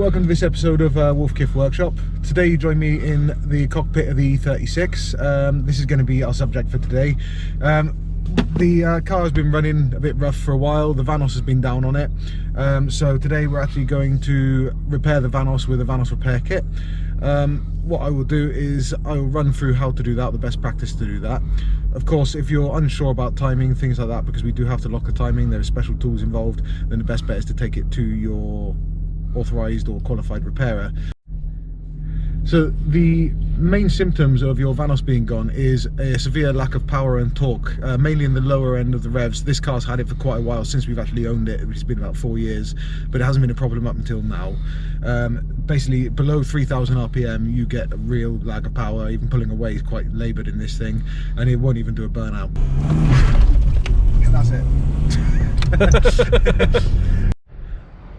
welcome to this episode of Wolf Kiff Workshop. Today you join me in the cockpit of the E36. This is going to be our subject for today. The car has been running a bit rough for a while. The Vanos has been down on it. So today we're actually going to repair the Vanos with a Vanos repair kit. What I will do is I will run through how to do that, the best practice to do that. Of course, if you're unsure about timing, things like that, because we do have to lock the timing, there are special tools involved, then the best bet is to take it to your authorized or qualified repairer. So the main symptoms of your Vanos being gone is a severe lack of power and torque, mainly in the lower end of the revs. This car's had it for quite a while since we've actually owned it, which has been about 4 years, but it hasn't been a problem up until now. Basically below 3000 RPM you get a real lag of power. Even pulling away is quite laboured in this thing, and it won't even do a burnout. And that's it.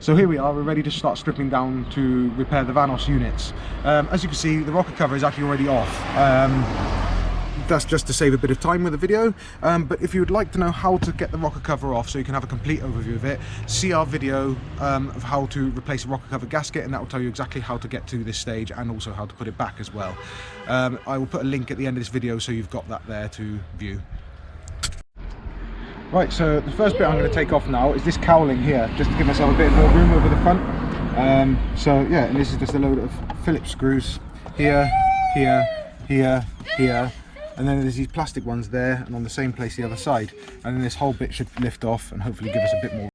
So here we are, we're ready to start stripping down to repair the Vanos units. As you can see, the rocker cover is actually already off. That's just to save a bit of time with the video, but if you would like to know how to get the rocker cover off so you can have a complete overview of it, see our video of how to replace a rocker cover gasket, and that will tell you exactly how to get to this stage and also how to put it back as well. I will put a link at the end of this video so you've got that there to view. Right, so the first bit I'm going to take off now is this cowling here, just to give myself a bit more room over the front. So yeah, and this is just a load of Phillips screws here, here, here, here, and then there's these plastic ones there and on the same place the other side, and then this whole bit should lift off and hopefully give us a bit more.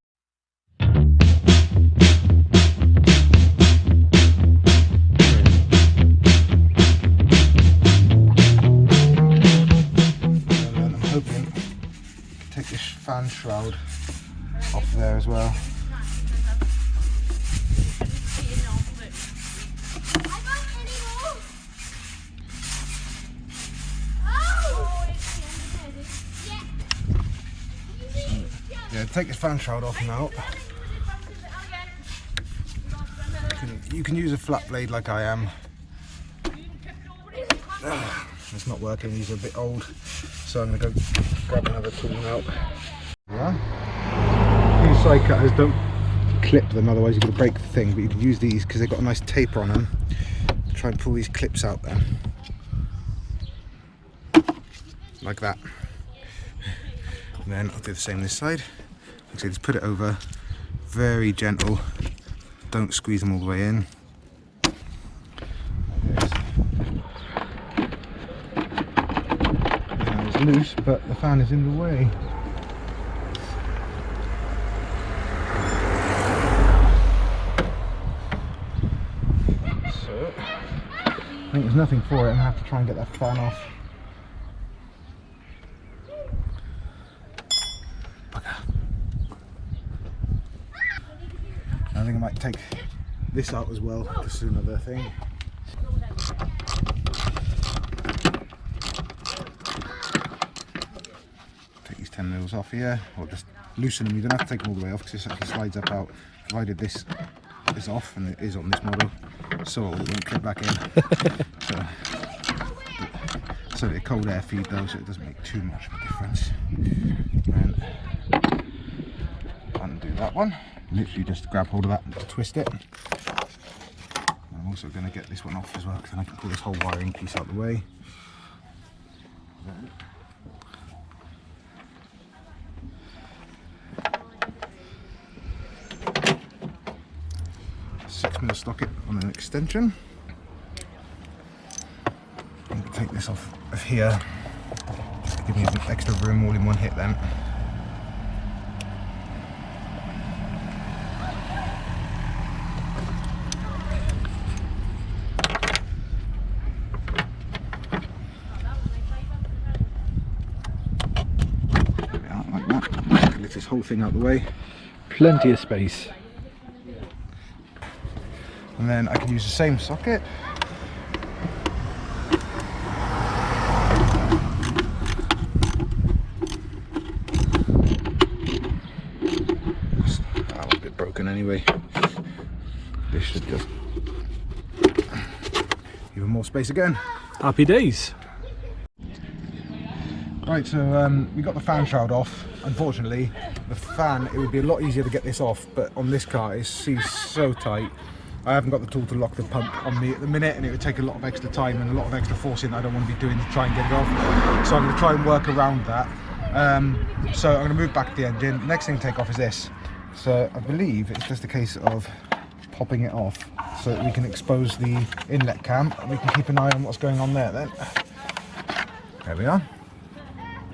Take this fan shroud off there as well. Yeah, take this fan shroud off now. You can use a flat blade like I am. It's not working, these are a bit old, so I'm going to go grab another tool now. Yeah. These side cutters, don't clip them, otherwise you're going to break the thing, but you can use these because they've got a nice taper on them. Try and pull these clips out then. Like that. And then I'll do the same this side. Like I say, just put it over, very gentle, don't squeeze them all the way in. Loose, but the fan is in the way. So I think there's nothing for it, and I have to try and get that fan off. Bugger. I think I might take this out as well, just another thing. Take these 10 mils off here, or just loosen them. You don't have to take them all the way off because this actually slides up out, provided this is off, and it is on this model, so it won't clip back in. So the cold air feed though, so it doesn't make too much of a difference. And undo that one. Literally just grab hold of that and twist it. I'm also going to get this one off as well, because then I can pull this whole wiring piece out of the way. 6mm socket on an extension. I'm going to take this off of here, just to give me a bit extra room all in one hit then. Like that. Lift this whole thing out the way. Plenty of space. And then I can use the same socket. That was a bit broken anyway. This should just even more space again. Happy days. Right, so we got the fan shroud off. Unfortunately, the fan, it would be a lot easier to get this off, but on this car it's so tight. I haven't got the tool to lock the pump on me at the minute, and it would take a lot of extra time and a lot of extra forcing that I don't want to be doing to try and get it off. So I'm going to try and work around that. So I'm going to move back to the engine. Next thing to take off is this. So I believe it's just a case of popping it off so that we can expose the inlet cam and we can keep an eye on what's going on there then. There we are.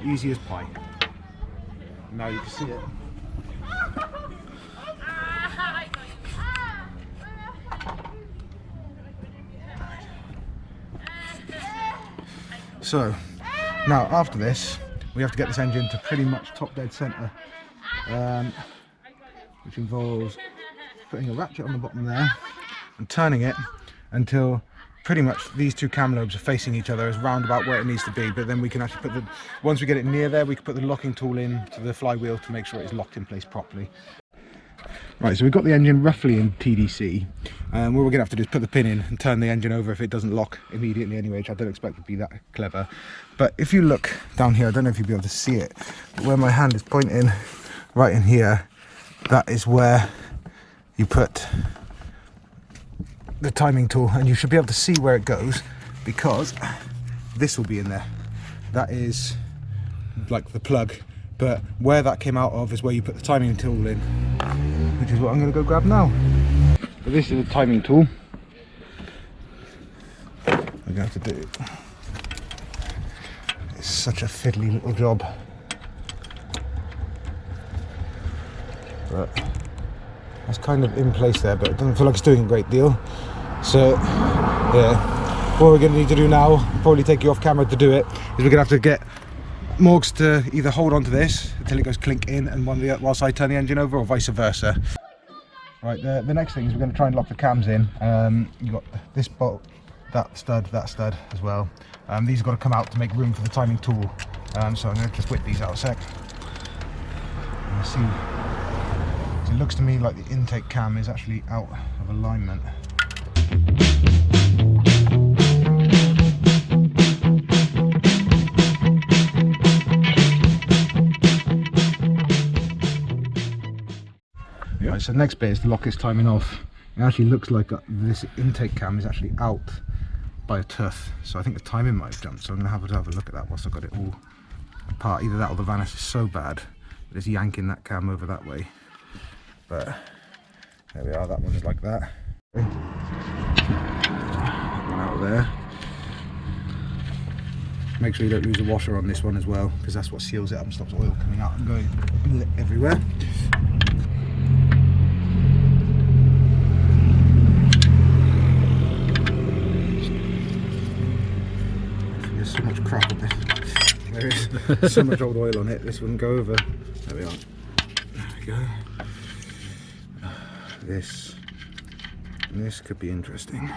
Easy as pie. Now you can see it. So now after this we have to get this engine to pretty much top dead center, which involves putting a ratchet on the bottom there and turning it until pretty much these two cam lobes are facing each other as round about where it needs to be. But then we can actually put the, once we get it near there, we can put the locking tool in to the flywheel to make sure it's locked in place properly. Right, so we've got the engine roughly in TDC, and what we're going to have to do is put the pin in and turn the engine over if it doesn't lock immediately anyway, which I don't expect to be that clever. But if you look down here, I don't know if you'll be able to see it, but where my hand is pointing, right in here, that is where you put the timing tool, and you should be able to see where it goes because this will be in there. That is like the plug, but where that came out of is where you put the timing tool in, which is what I'm going to go grab now. But this is the timing tool. I'm going to have to do it. It's such a fiddly little job. But it's kind of in place there, but it doesn't feel like it's doing a great deal. So yeah, what we're going to need to do now, probably take you off camera to do it, is we're going to have to get Morgs to either hold on to this until it goes clink in and whilst I turn the engine over, or vice versa. Right, the next thing is we're going to try and lock the cams in. You've got this bolt, that stud as well. These have got to come out to make room for the timing tool. So I'm going to just whip these out a sec. And see, it looks to me like the intake cam is actually out of alignment. Right, so the next bit is to lock this timing off. It actually looks like this intake cam is actually out by a tooth, so I think the timing might have jumped, so I'm going to have a look at that whilst I've got it all apart. Either that or the Vanos is so bad that it's yanking that cam over that way. But there we are, that one's like that. That one out of there. Make sure you don't lose a washer on this one as well, because that's what seals it up and stops oil coming out and going everywhere. There's so much crap on this. There is so much old oil on it, this wouldn't go over. There we are. There we go. This could be interesting.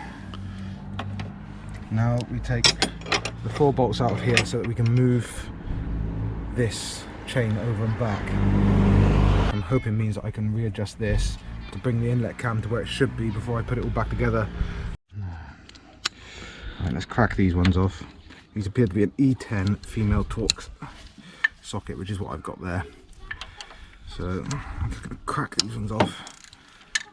Now we take the 4 bolts out of here so that we can move this chain over and back. I'm hoping means that I can readjust this to bring the inlet cam to where it should be before I put it all back together. Right, let's crack these ones off. These appear to be an E10 female Torx socket, which is what I've got there. So I'm just going to crack these ones off.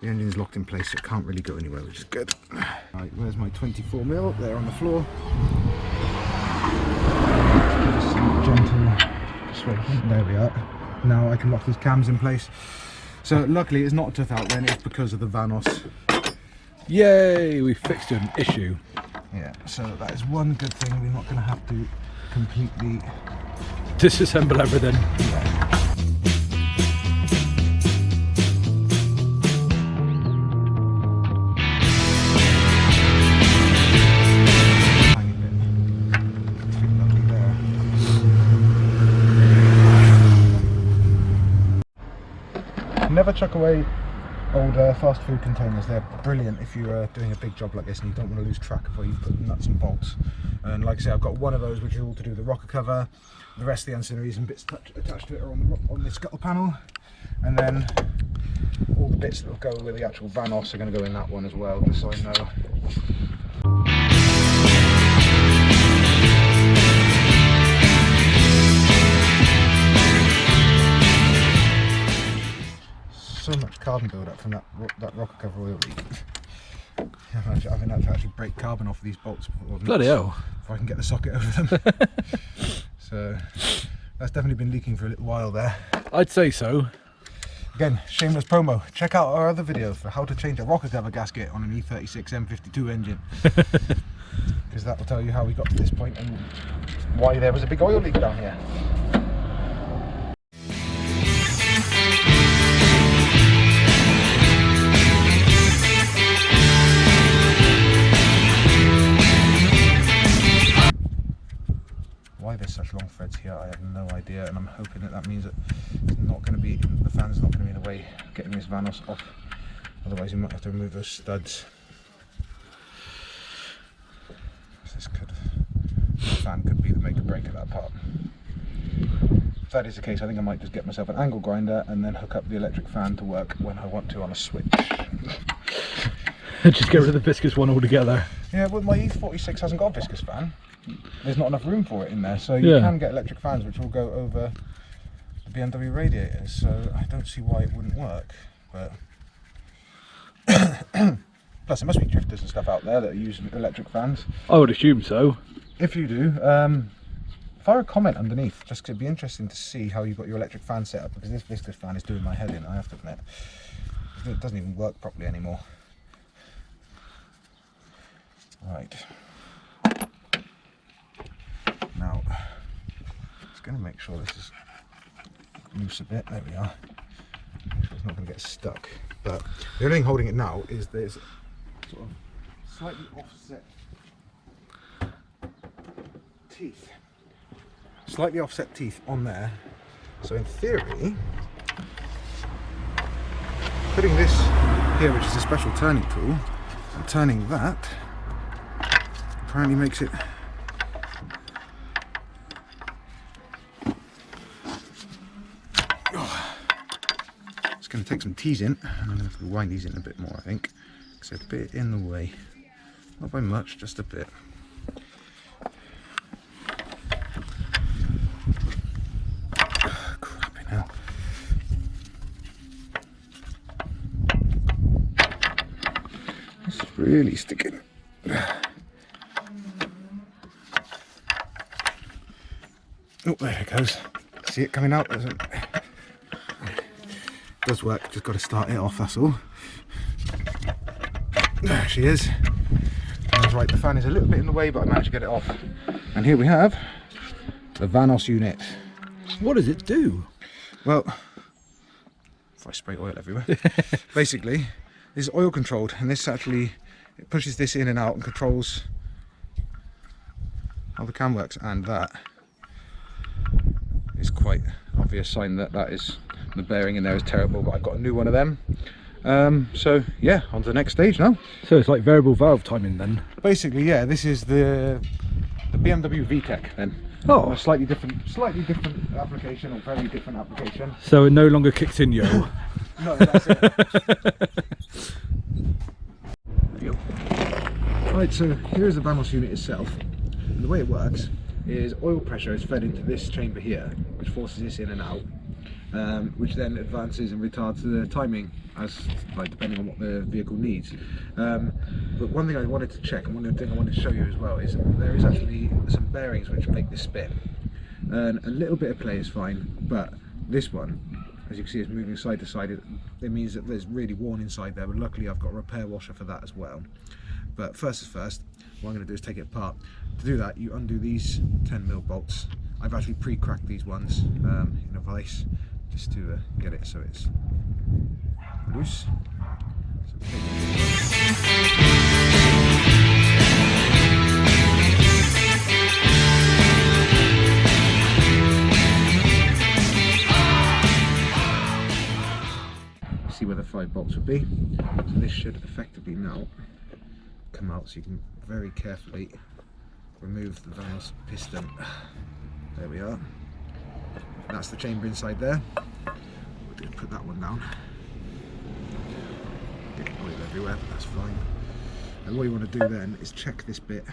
The engine is locked in place, so it can't really go anywhere, which is good. Right, where's my 24mm? There on the floor. Gentle persuasion. There we are. Now I can lock these cams in place. So luckily it's not a tooth out then, it's because of the Vanos. Yay, we fixed an issue. Yeah, so that is one good thing. We're not going to have to completely disassemble everything. Yeah. Never chuck away old fast food containers. They're brilliant if you're doing a big job like this and you don't want to lose track of where you put the nuts and bolts. And like I say, I've got one of those which is all to do with the rocker cover. The rest of the ancillaries and bits attached to it are on the scuttle panel, and then all the bits that will go with the actual Vanos are going to go in that one as well, just so I know. So much carbon build up from that rocker cover oil leak. I think I have to actually break carbon off of these bolts Bloody hell. before I can get the socket over them. So that's definitely been leaking for a little while there. I'd say so. Again, shameless promo. Check out our other video for how to change a rocker cover gasket on an E36 M52 engine. Because that will tell you how we got to this point and why there was a big oil leak down here. Why there's such long threads here, I have no idea, and I'm hoping that means that it's not going to be, the fan's not going to be in the way of getting this Vanos off. Otherwise, you might have to remove those studs. The fan could be the make or break of that part. If that is the case, I think I might just get myself an angle grinder and then hook up the electric fan to work when I want to on a switch. Just get rid of the viscous one altogether. Yeah, well, my E36 hasn't got a viscous fan. There's not enough room for it in there, so you can get electric fans which will go over the BMW radiators, so I don't see why it wouldn't work. But plus there must be drifters and stuff out there that use electric fans. I would assume so. If you do, fire a comment underneath, just 'cause it'd be interesting to see how you got your electric fan set up, because this viscous fan is doing my head in, I have to admit. It doesn't even work properly anymore. Right. Now, just going to make sure this is loose a bit. There we are. Make sure it's not going to get stuck. But the only thing holding it now is there's sort of slightly offset teeth. Slightly offset teeth on there. So in theory, putting this here, which is a special turning tool, and turning that apparently makes it going to take some tees in, and I'm going to have to wind these in a bit more, I think, because they're a bit in the way. Not by much, just a bit. Crappy now. This is really sticking. Oh, there it goes. See it coming out? Does work, just got to start it off, that's all. There she is. I was right, the fan is a little bit in the way, but I managed to get it off. And here we have the Vanos unit. What does it do? Well, if I spray oil everywhere. Basically, this is oil controlled, and this actually, it pushes this in and out and controls how the cam works, and that is quite an obvious sign that that is, the bearing in there is terrible, but I've got a new one of them. So yeah, on to the next stage now. So it's like variable valve timing then? Basically, yeah, this is the BMW VTEC then. Oh. A slightly different application, or very different application. So it no longer kicks in, yo. No, that's it. There you go. Right, so here's the Vanos unit itself. And the way it works is oil pressure is fed into this chamber here, which forces this in and out. Which then advances and retards the timing as depending on what the vehicle needs. But one thing I wanted to check, and one thing I wanted to show you as well, is there is actually some bearings which make this spin. And a little bit of play is fine, but this one, as you can see, is moving side to side. It means that there's really worn inside there, but luckily I've got a repair washer for that as well. But first is first, what I'm going to do is take it apart. To do that, you undo these 10mm bolts. I've actually pre-cracked these ones in a vise, just to get it so it's loose. See where the 5 bolts would be. So this should effectively now come out, so you can very carefully remove the Vanos piston. There we are. That's the chamber inside there. We'll just put that one down. Get oil everywhere, but that's fine. And what you want to do then is check this bit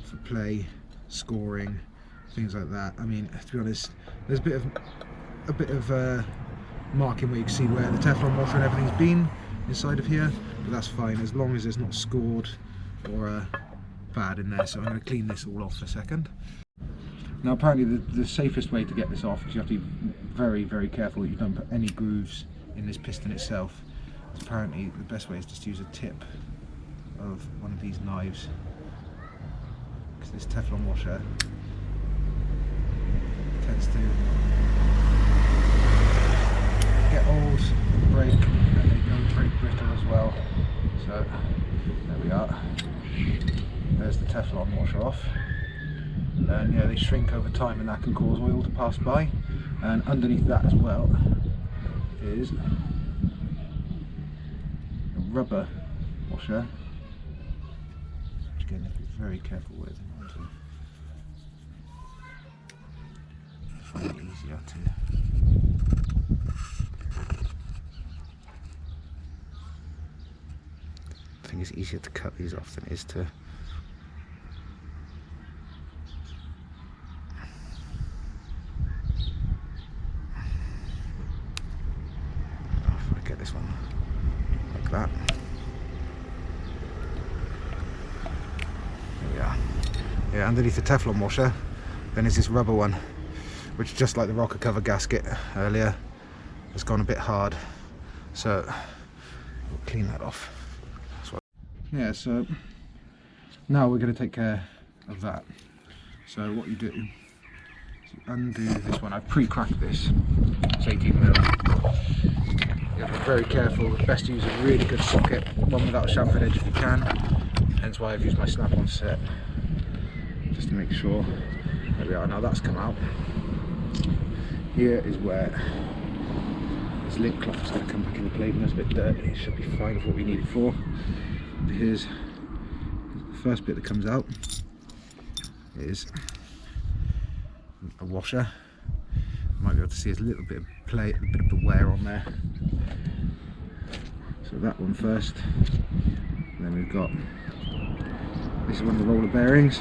for play, scoring, things like that. I mean, to be honest, there's a bit of marking where you can see where the Teflon washer and everything's been inside of here. but that's fine as long as there's not scored or bad in there. So I'm going to clean this all off for a second. Now apparently the safest way to get this off is you have to be very, very careful that you don't put any grooves in this piston itself. Apparently the best way is just to use a tip of one of these knives, because this Teflon washer tends to get old, break, and they go very brittle as well. So there we are. There's the Teflon washer off. And yeah, they shrink over time and that can cause oil to pass by. And underneath that as well is a rubber washer, which again you have to be very careful with. I find it easier to I think it's easier to cut these off than it is to get this one like that. There we are. Yeah, underneath the Teflon washer then is this rubber one, which just like the rocker cover gasket earlier has gone a bit hard, so we'll clean that off. Yeah, so now we're going to take care of that. So what you do is you undo this one. I've pre-cracked this, it's 18mm. You have to be very careful, best to use a really good socket, one without a chamfered edge if you can, hence why I've used my snap-on set, just to make sure. There we are, now that's come out. Here is where this lip cloth is going to come back into play, and it's a bit dirty, it should be fine for what we need it for. Here's the first bit that comes out, is a washer. You might be able to see there's a little bit of play, a bit of the wear on there. So that one first. Then we've got, this is one of the roller bearings.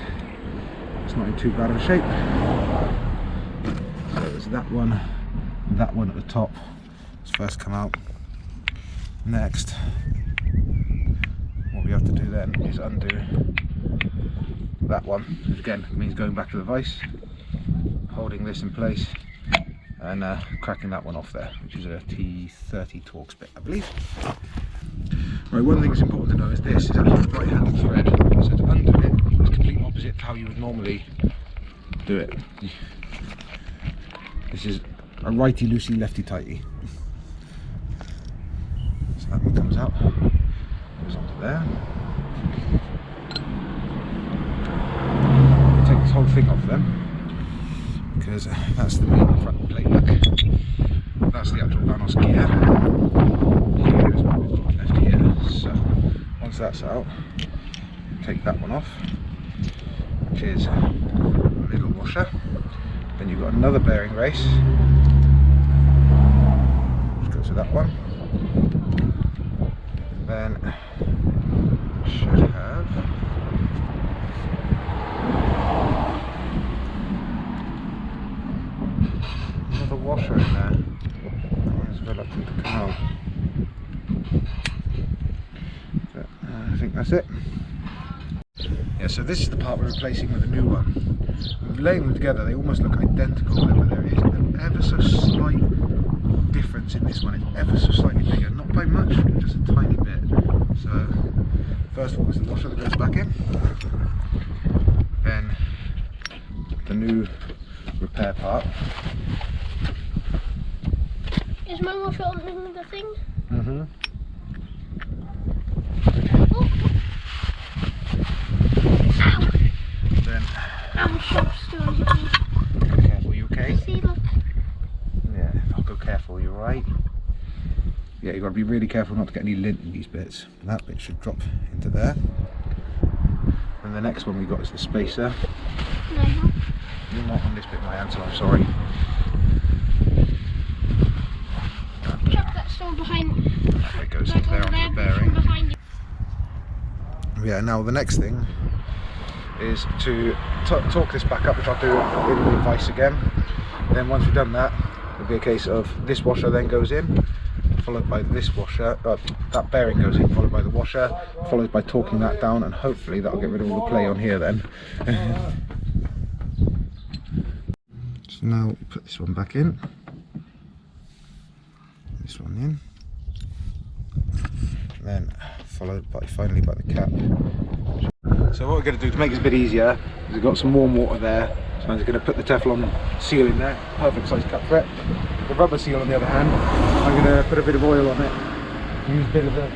It's not in too bad of a shape. So there's that one at the top. It's first come out. Next, what we have to do then is undo that one, which again means going back to the vise, holding this in place, and cracking that one off there, which is a T30 Torx bit, I believe. Right, one thing that's important to know is this is actually the right-handed thread, so to undo it is complete opposite to how you would normally do it. This is a righty-loosey, lefty-tighty. So that one comes out, goes onto there. Take this whole thing off then, because that's the main front plate look. That's the actual Vanos gear. Here is what we've got left here. So once that's out, take that one off, which is a middle washer. Then you've got another bearing race, which goes to that one. Then should have another washer in there. It's reluctant to come out. But, I think that's it. Yeah, so this is the part we're replacing with a new one. We're laying them together, they almost look identical, but there is an ever so slight difference in this one. It's ever so slightly bigger, not by much, just a tiny bit. So first of all is the washer that goes back in, then the new repair part. Is my washer on the thing? Mm-hmm. Oh. Then I'm shop stores. be careful, you okay? See, look. Yeah, I'll go careful, you alright? Yeah, you've got to be really careful not to get any lint in these bits. And that bit should drop into there. And the next one we got is the spacer. No, no. You're not on this bit, my answer, I'm sorry. Chuck that stone behind. That bit goes into there onto the bearing. Behind you. Yeah, now the next thing is to torque this back up, which I'll do in the vise again. Then once we've done that, it'll be a case of this washer then goes in, followed by this washer, that bearing goes in, followed by the washer, followed by torquing that down, and hopefully that'll get rid of all the play on here then. So now put this one back in, this one in, and then followed by finally by the cap. So what we're going to do to make this a bit easier is we've got some warm water there, so I'm just going to put the Teflon seal in there, perfect size cap for it. The rubber seal on the other hand, I'm going to put a bit of oil on it, use a bit of the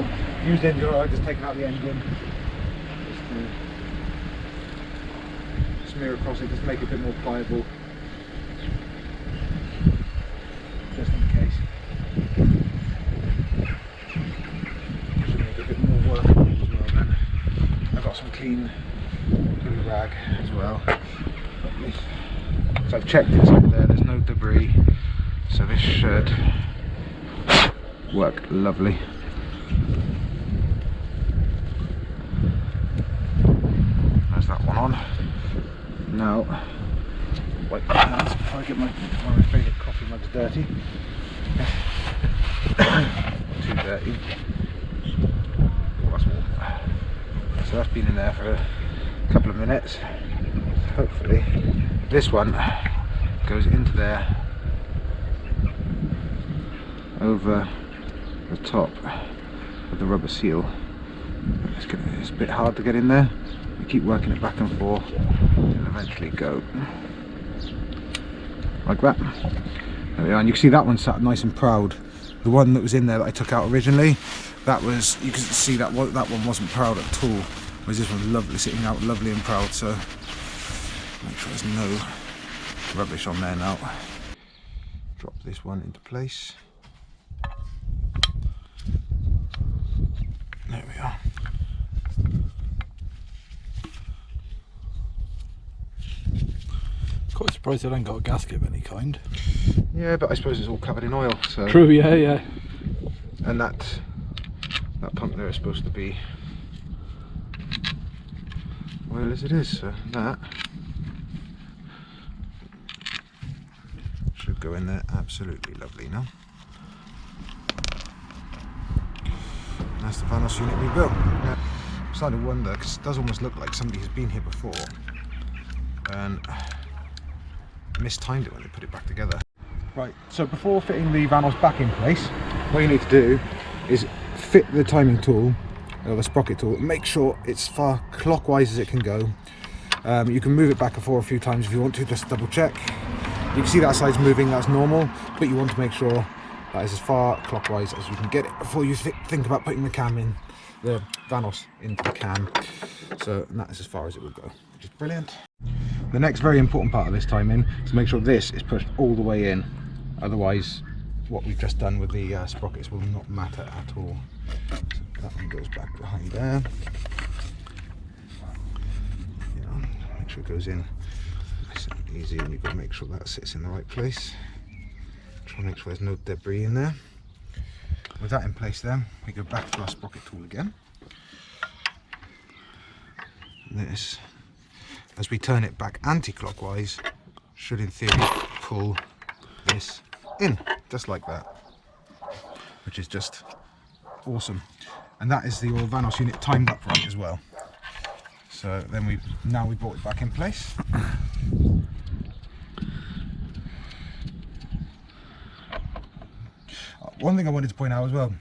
used engine oil, just taking out the engine, just smear across it, just make it a bit more pliable, just in case. Should make it a bit more workable as well then. I've got some clean blue rag as well. So I've checked inside there's no debris, so this should work lovely. There's that one on. Now, wipe my hands before I get one of my favourite coffee mugs dirty. Too dirty. Oh, that's warm. So that's been in there for a couple of minutes. Hopefully this one goes into there over the top of the rubber seal. It's a bit hard to get in there. You keep working it back and forth, it'll eventually go like that. There we are, and you can see that one sat nice and proud. The one that was in there that I took out originally, that was, you can see that one wasn't proud at all. Whereas this one's lovely, sitting out lovely and proud. So make sure there's no rubbish on there now. Drop this one into place. There we are. Quite surprised I don't got a gasket of any kind. Yeah, but I suppose it's all covered in oil. So. True, yeah, yeah. And that pump there is supposed to be oil as it is, so that should go in there absolutely lovely now. And that's the Vanos unit we built. Now, I'm starting to wonder, because it does almost look like somebody has been here before and mistimed it when they put it back together. Right, so before fitting the Vanos back in place, what you need to do is fit the timing tool, or the sprocket tool, and make sure it's far clockwise as it can go. You can move it back and forth a few times if you want to, just double check. You can see that side's moving, that's normal, but you want to make sure that is as far clockwise as you can get it before you think about putting the cam in, the Vanos into the cam. So that is as far as it will go, which is brilliant. The next very important part of this timing is to make sure this is pushed all the way in, otherwise what we've just done with the sprockets will not matter at all. So that one goes back behind there. Yeah, make sure it goes in nice and easy, and you've got to make sure that sits in the right place. Try and make sure there's no debris in there. With that in place then, we go back to our sprocket tool again. This, as we turn it back anti-clockwise, should in theory pull this in, just like that, which is just awesome. And that is the old Vanos unit timed up right as well. So then we brought it back in place. One thing I wanted to point out as well,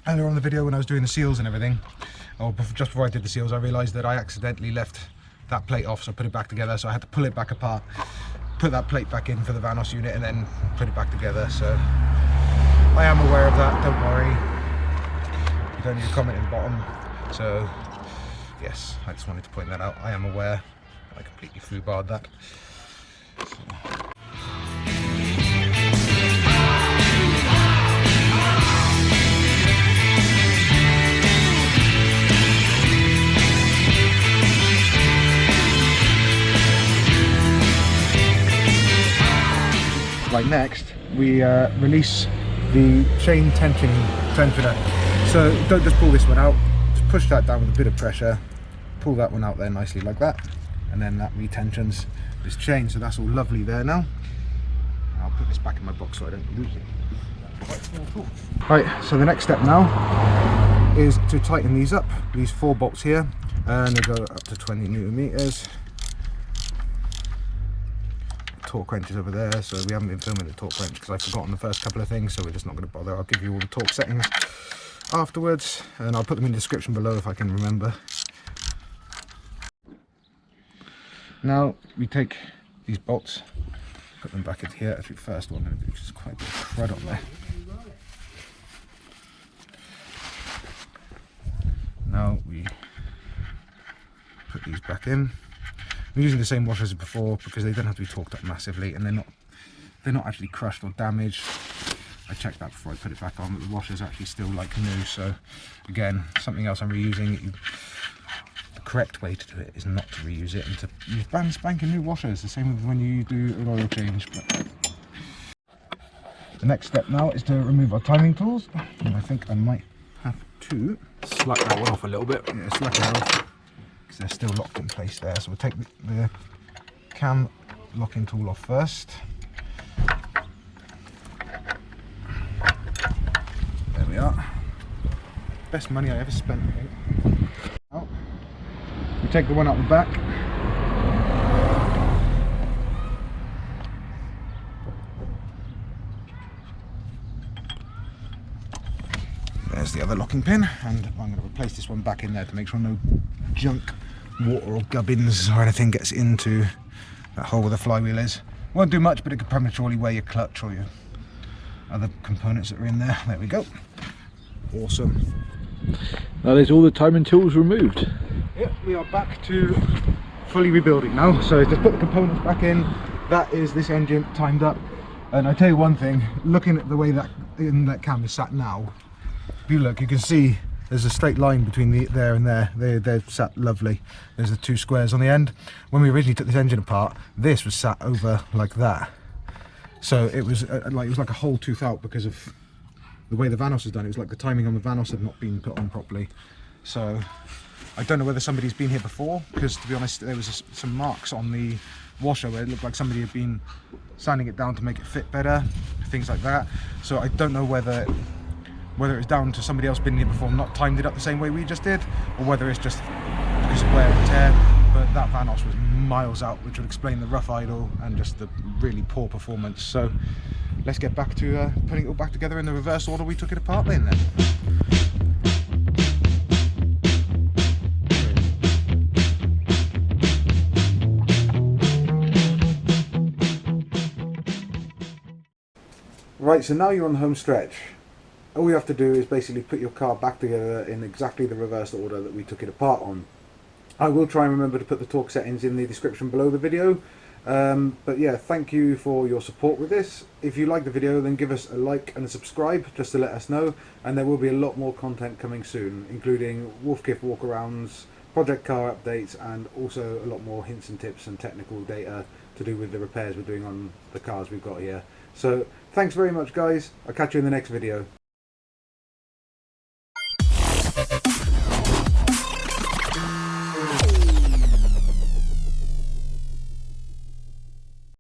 earlier on the video when I was doing the seals and everything, or just before I did the seals, I realised that I accidentally left that plate off, so I put it back together, so I had to pull it back apart, put that plate back in for the Vanos unit, and then put it back together. So I am aware of that, don't worry, you don't need a comment in the bottom. So yes, I just wanted to point that out. I am aware, I completely foobarred that. So. Right, next we release the chain tensioner. So don't just pull this one out, just push that down with a bit of pressure, pull that one out there nicely like that, and then that retensions this chain. So that's all lovely there now. I'll put this back in my box so I don't lose it. quite small tool. Right, so the next step now is to tighten these up, these 4 bolts here, and they go up to 20 newton meters. Torque wrench is over there, so we haven't been filming the torque wrench because I've forgotten the first couple of things, so we're just not going to bother. I'll give you all the torque settings afterwards, and I'll put them in the description below if I can remember. Now we take these bolts, put them back into here. Actually, first one, which is quite a bit of crud on there. Now we put these back in. I'm using the same washers as before because they don't have to be torqued up massively, and they're not actually crushed or damaged. I checked that before I put it back on, but the washer's actually still like new. So again, something else I'm reusing. The correct way to do it is not to reuse it and to use brand spanking new washers, the same with when you do an oil change. But the next step now is to remove our timing tools, and I think I might have to Slack that one off a little bit. yeah, slack it off because they're still locked in place there. So we'll take the cam locking tool off first. There we are. Best money I ever spent, I think. Now, we take the one out the back. There's the other locking pin, and I'm going to replace this one back in there to make sure no junk, water or gubbins or anything gets into that hole where the flywheel is. Won't do much, but it could prematurely wear your clutch or your other components that are in there. There we go. Awesome. Now there's all the timing tools removed. Yep, we are back to fully rebuilding now. So just put the components back in. That is this engine timed up. And I tell you one thing, looking at the way that cam is sat now, if you look, you can see there's a straight line between there and there. They're sat lovely. There's the 2 squares on the end. When we originally took this engine apart, this was sat over like that. So it was like a whole tooth out because of the way the Vanos is done. It was like the timing on the Vanos had not been put on properly. So I don't know whether somebody's been here before, because to be honest, there was some marks on the washer where it looked like somebody had been sanding it down to make it fit better, things like that. So I don't know whether it's down to somebody else been here before and not timed it up the same way we just did, or whether it's just because of wear and tear. But that Vanos was miles out, which would explain the rough idle and just the really poor performance. So let's get back to putting it all back together in the reverse order we took it apart in then. Right, so now you're on the home stretch. All you have to do is basically put your car back together in exactly the reverse order that we took it apart on. I will try and remember to put the torque settings in the description below the video. But yeah, thank you for your support with this. If you like the video, then give us a like and a subscribe just to let us know, and there will be a lot more content coming soon, including Wolfkiff walkarounds, project car updates, and also a lot more hints and tips and technical data to do with the repairs we're doing on the cars we've got here. So thanks very much guys, I'll catch you in the next video.